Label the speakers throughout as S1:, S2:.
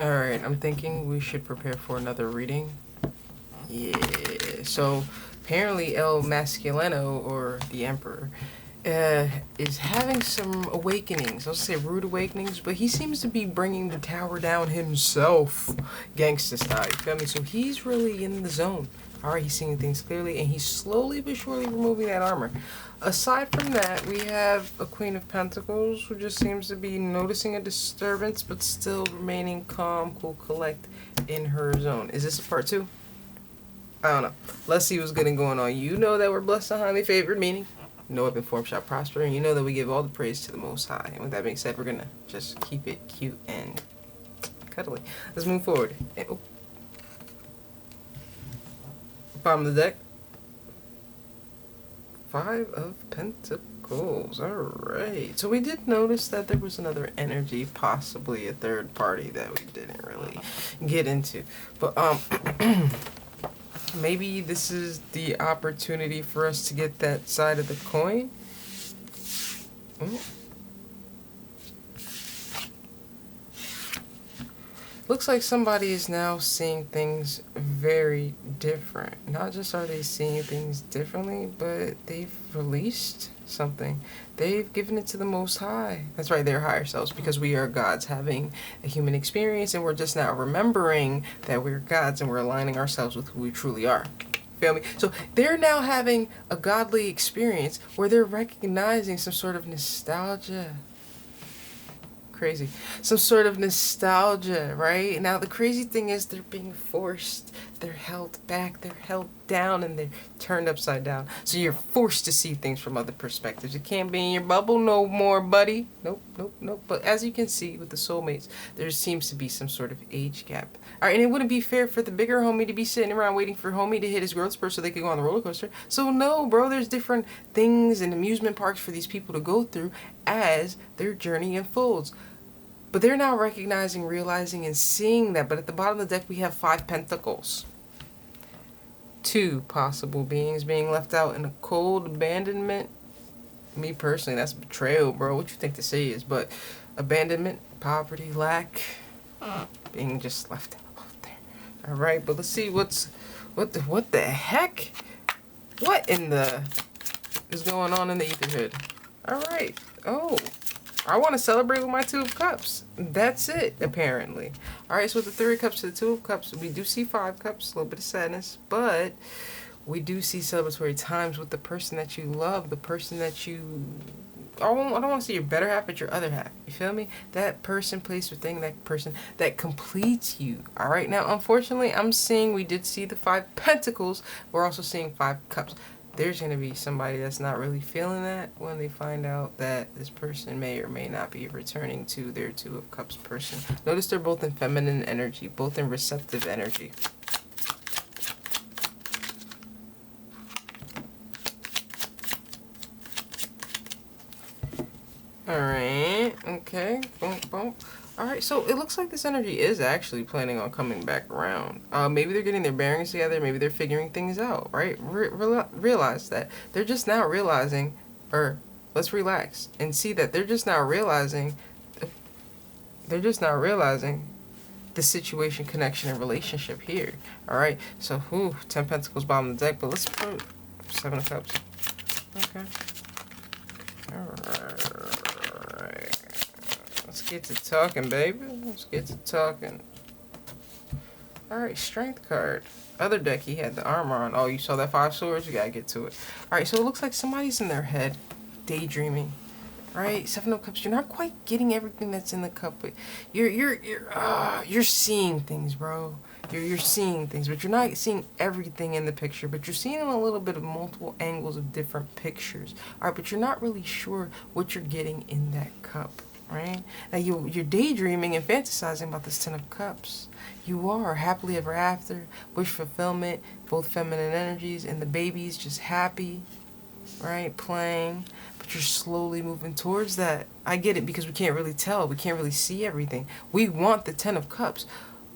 S1: Alright, I'm thinking we should prepare for another reading. Yeah, so apparently El Masculino, or the Emperor, is having some awakenings. I'll say rude awakenings, but he seems to be bringing the tower down himself, gangsta style. You feel me? So he's really in the zone. Alright, he's seeing things clearly, and he's slowly but surely removing that armor. Aside from that, we have a Queen of Pentacles who just seems to be noticing a disturbance, but still remaining calm, cool, collect in her zone. Is this a part two? I don't know. Let's see what's getting going on. You know that we're blessed and highly favored, meaning no weapon form shall prosper, and you know that we give all the praise to the Most High. And with that being said, we're gonna just keep it cute and cuddly. Let's move forward. And, oh, bottom of the deck. Five of Pentacles. Alright. So we did notice that there was another energy, possibly a third party that we didn't really get into. But maybe this is the opportunity for us to get that side of the coin. Looks like somebody is now seeing things very different. Not just are they seeing things differently, but they've released something. They've given it to the Most High. That's right, their higher selves, because we are gods having a human experience, and we're just now remembering that we're gods and we're aligning ourselves with who we truly are. Feel me? So they're now having a godly experience where they're recognizing some sort of nostalgia. Crazy. Some sort of nostalgia, right? Now the crazy thing is they're being forced. They're held back, they're held down, and they're turned upside down. So you're forced to see things from other perspectives. You can't be in your bubble no more, buddy. Nope, nope, nope. But as you can see with the soulmates, there seems to be some sort of age gap. Alright, and it wouldn't be fair for the bigger homie to be sitting around waiting for homie to hit his growth spurt so they could go on the roller coaster. So no, bro, there's different things and amusement parks for these people to go through as their journey unfolds. But they're now recognizing, realizing, and seeing that. But at the bottom of the deck, we have 5 pentacles. 2 possible beings being left out in a cold abandonment. Me personally, that's betrayal, bro. What you think this is? But abandonment, poverty, lack, being just left out there. All right, but let's see what the heck? What in the is going on in the etherhood? All right. Oh. I want to celebrate with my 2 of Cups. That's it, apparently. Alright, so with the 3 of Cups to the 2 of Cups, we do see 5 Cups, a little bit of sadness, but we do see celebratory times with the person that you love, the person that you... I don't want to say your better half, but your other half. You feel me? That person, place, or thing, that person that completes you. Alright, now, unfortunately, I'm seeing, we did see the 5 Pentacles. We're also seeing 5 Cups. There's going to be somebody that's not really feeling that when they find out that this person may or may not be returning to their 2 of Cups person. Notice they're both in feminine energy, both in receptive energy. Alright, okay, boom, boom. Alright, so it looks like this energy is actually planning on coming back around. Maybe they're getting their bearings together. Maybe they're figuring things out, right? Realize that. They're just now realizing, or let's relax and see that they're just now realizing the situation, connection, and relationship here. Alright, so, 10 Pentacles bottom of the deck, but let's put 7 of Cups. Okay. Alright. Let's get to talking, baby. Let's get to talking. Alright, Strength card. Other deck, he had the armor on. Oh, you saw that 5 swords? You gotta get to it. Alright, so it looks like somebody's in their head, daydreaming. Right? 7 of Cups. You're not quite getting everything that's in the cup, but you're seeing things, bro. You're seeing things, but you're not seeing everything in the picture, but you're seeing a little bit of multiple angles of different pictures. Alright, but you're not really sure what you're getting in that cup. Right? Now you're daydreaming and fantasizing about this 10 of Cups. You are happily ever after, wish fulfillment, both feminine energies, and the baby's just happy, right? Playing, but you're slowly moving towards that. I get it, because we can't really tell. We can't really see everything. We want the 10 of Cups,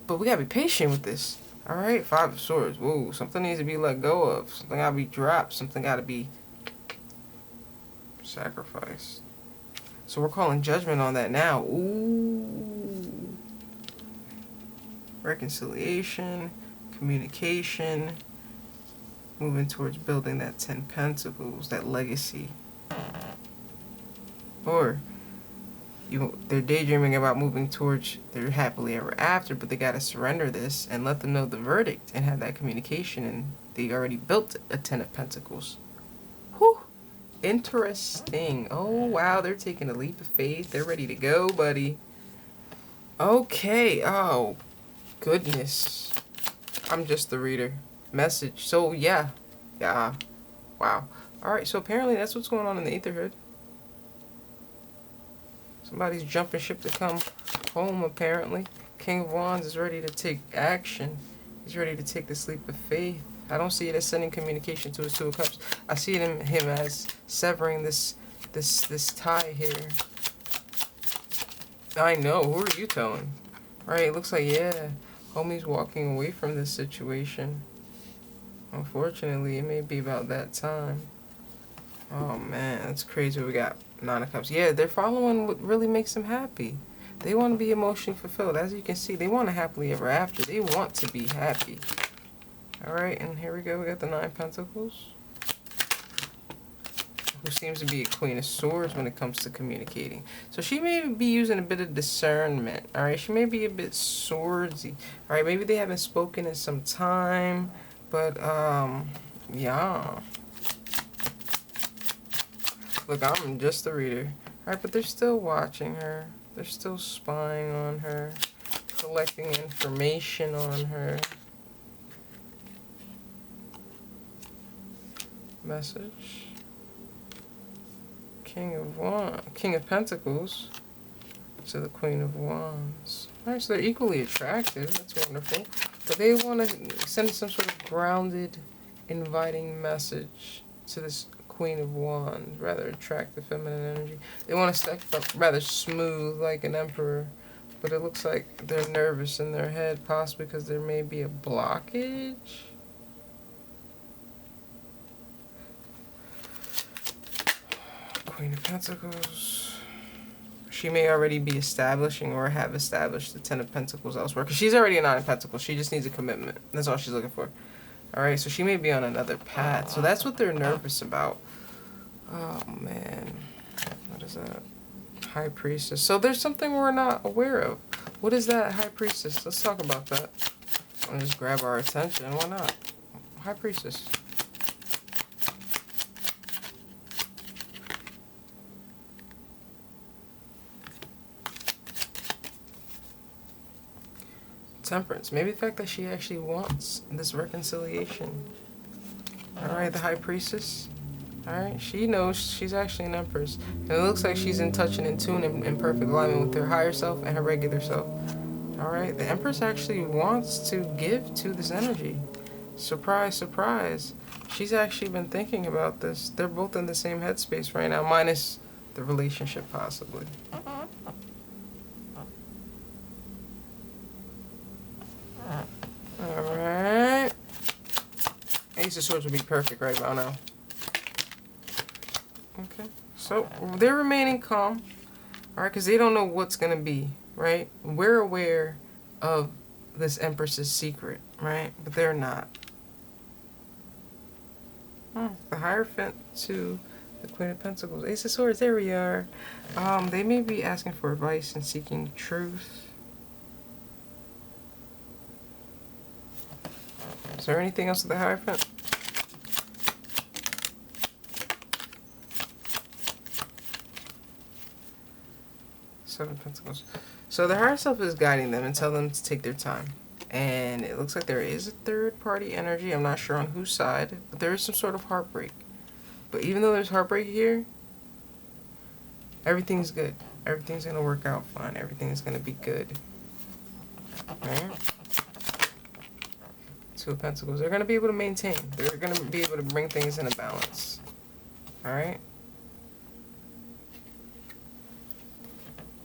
S1: but we gotta be patient with this. All right, 5 of Swords. Whoa, something needs to be let go of. Something gotta be dropped. Something gotta be sacrificed. So we're calling judgment on that now. Ooh. reconciliation, communication, moving towards building that 10 Pentacles, that legacy. Or they're daydreaming about moving towards their happily ever after, but they got to surrender this and let them know the verdict and have that communication, and they already built a 10 of Pentacles. Whew. Interesting. Oh, wow. They're taking a leap of faith. They're ready to go, buddy. Okay. Oh, goodness. I'm just the reader. Message. So, yeah. Yeah. Wow. All right. So, apparently that's what's going on in the Etherhood. Somebody's jumping ship to come home, apparently. King of Wands is ready to take action. He's ready to take this leap of faith. I don't see it as sending communication to his Two of Cups. I see him as severing this tie here. I know. Who are you telling? Right? It looks like, yeah, homie's walking away from this situation. Unfortunately, it may be about that time. Oh, man. That's crazy. We got Nine of Cups. Yeah, they're following what really makes them happy. They want to be emotionally fulfilled. As you can see, they want a happily ever after. They want to be happy. Alright, and here we go. We got the 9 Pentacles. Who seems to be a Queen of Swords when it comes to communicating. So she may be using a bit of discernment. Alright, she may be a bit swordsy. Alright, maybe they haven't spoken in some time. But, yeah. Look, I'm just the reader. Alright, but they're still watching her. They're still spying on her. Collecting information on her. Message. King of Pentacles to the Queen of Wands. Alright, so they're equally attractive. That's wonderful. But they want to send some sort of grounded, inviting message to this Queen of Wands. Rather attractive feminine energy. They want to step up rather smooth like an emperor. But it looks like they're nervous in their head, possibly because there may be a blockage. Queen of Pentacles. She may already be establishing or have established the 10 of Pentacles elsewhere. Because she's already a 9 of Pentacles. She just needs a commitment. That's all she's looking for. Alright, so she may be on another path. So that's what they're nervous about. Oh, man. What is that? High Priestess. So there's something we're not aware of. What is that, High Priestess? Let's talk about that. I'll just grab our attention. Why not? High Priestess. Temperance. Maybe the fact that she actually wants this reconciliation. Alright, the High Priestess. Alright, she knows she's actually an Empress. And it looks like she's in touch and in tune and in perfect alignment with her higher self and her regular self. Alright, the Empress actually wants to give to this energy. Surprise, surprise. She's actually been thinking about this. They're both in the same headspace right now, minus the relationship possibly. Alright. Ace of Swords would be perfect right about now. Okay. So, they're remaining calm. Alright, because they don't know what's going to be, right? We're aware of this Empress's secret, right? But they're not. The Hierophant to the Queen of Pentacles. Ace of Swords, there we are. They may be asking for advice and seeking truth. Is there anything else with the Hierophant? Seven of Pentacles. So the higher self is guiding them and telling them to take their time. And it looks like there is a third party energy. I'm not sure on whose side, but there is some sort of heartbreak. But even though there's heartbreak here, everything's good. Everything's going to work out fine. Everything's going to be good. Right? Two of Pentacles. They're going to be able to maintain. They're going to be able to bring things in a balance. Alright?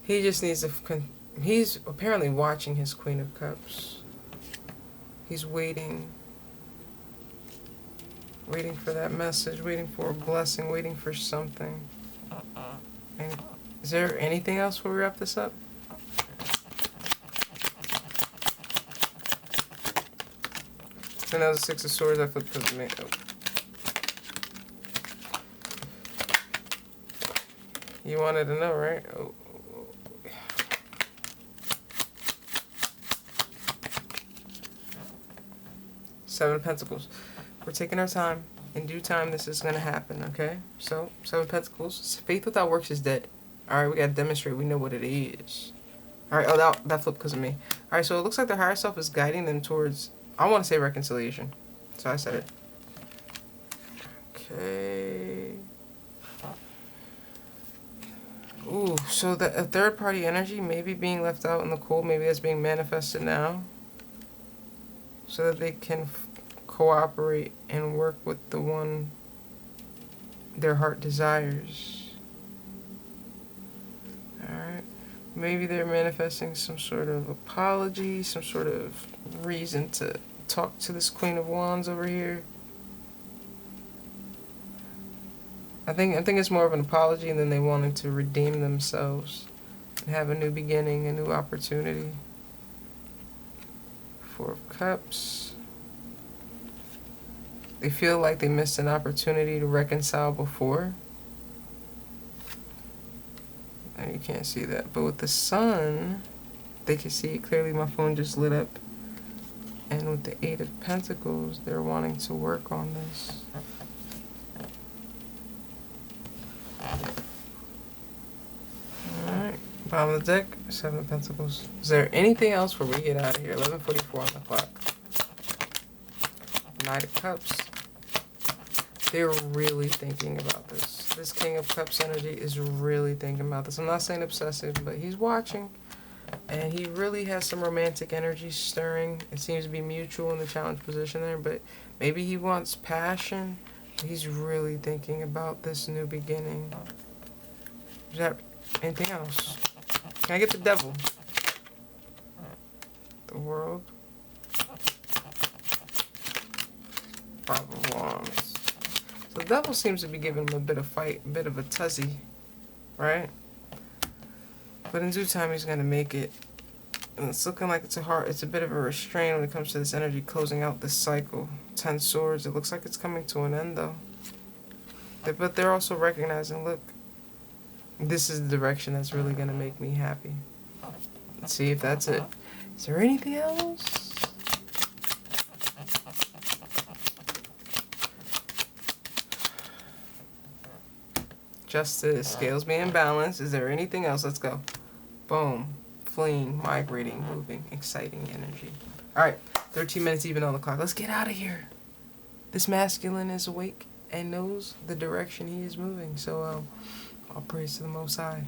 S1: He just needs to... He's apparently watching his Queen of Cups. He's waiting. Waiting for that message. Waiting for a blessing. Waiting for something. And is there anything else before we wrap this up? And that was a Six of Swords. I flipped because of me. Oh. You wanted to know, right? Oh. Seven of Pentacles. We're taking our time. In due time, this is going to happen, okay? So, Seven of Pentacles. Faith without works is dead. Alright, we got to demonstrate we know what it is. Alright, oh, that flipped because of me. Alright, so it looks like their higher self is guiding them towards, I want to say reconciliation. So I said it. Okay. Ooh, so a third party energy maybe being left out in the cold. Maybe that's being manifested now. So that they can cooperate and work with the one their heart desires. Alright. Maybe they're manifesting some sort of apology, some sort of reason to talk to this Queen of Wands over here. I think it's more of an apology, and then they wanted to redeem themselves and have a new beginning, a new opportunity. Four of Cups. They feel like they missed an opportunity to reconcile before. And you can't see that. But with the Sun, they can see it clearly. My phone just lit up. And with the Eight of Pentacles, they're wanting to work on this. Alright. Bottom of the deck, Seven of Pentacles. Is there anything else before we get out of here? 11:44 on the clock. Knight of Cups. They're really thinking about this. This King of Cups energy is really thinking about this. I'm not saying obsessive, but he's watching. And he really has some romantic energy stirring. It seems to be mutual in the challenge position there, but maybe he wants passion. He's really thinking about this new beginning. Is there anything else? Can I get the Devil? The World. Five of Wands. So the Devil seems to be giving him a bit of fight, a bit of a tuzzy, right? But in due time, he's going to make it. And it's looking like it's a bit of a restraint when it comes to this energy closing out this cycle. 10 Swords. It looks like it's coming to an end, though. But they're also recognizing, look, this is the direction that's really going to make me happy. Let's see if that's it. Is there anything else? Justice, scales being balanced. Is there anything else? Let's go. Boom. Fleeing, migrating, moving, exciting energy. Alright, 13 minutes even on the clock. Let's get out of here. This masculine is awake and knows the direction he is moving. So, all praise to the Most High.